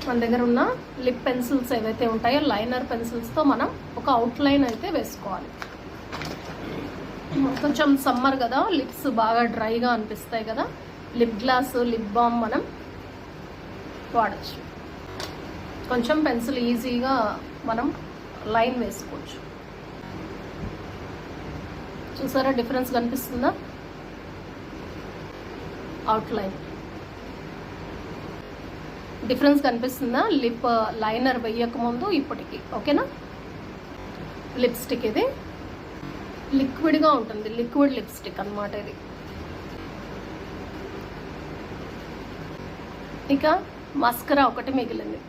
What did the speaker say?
మన దగ్గర ఉన్న లిప్ పెన్సిల్స్ ఏవైతే ఉంటాయో లైనర్ పెన్సిల్స్తో మనం ఒక అవుట్లైన్ అయితే వేసుకోవాలి. కొంచెం సమ్మర్ కదా, లిప్స్ బాగా డ్రైగా అనిపిస్తాయి కదా, లిప్ గ్లాస్, లిప్ బామ్ మనం వాడచ్చు. కొంచెం పెన్సిల్ ఈజీగా మనం లైన్ వేసుకోవచ్చు. చూసారా డిఫరెన్స్ కనిపిస్తుందా? అవుట్లైన్ డిఫరెన్స్ కనిపిస్తుందా? లిప్ లైనర్ వేయక ముందు ఇప్పటికి. ఓకేనా? లిప్స్టిక్ ఇది లిక్విడ్గా ఉంటుంది, లిక్విడ్ లిప్స్టిక్ అన్నమాట ఇది. ఇక మస్కరా ఒకటి మిగిలింది.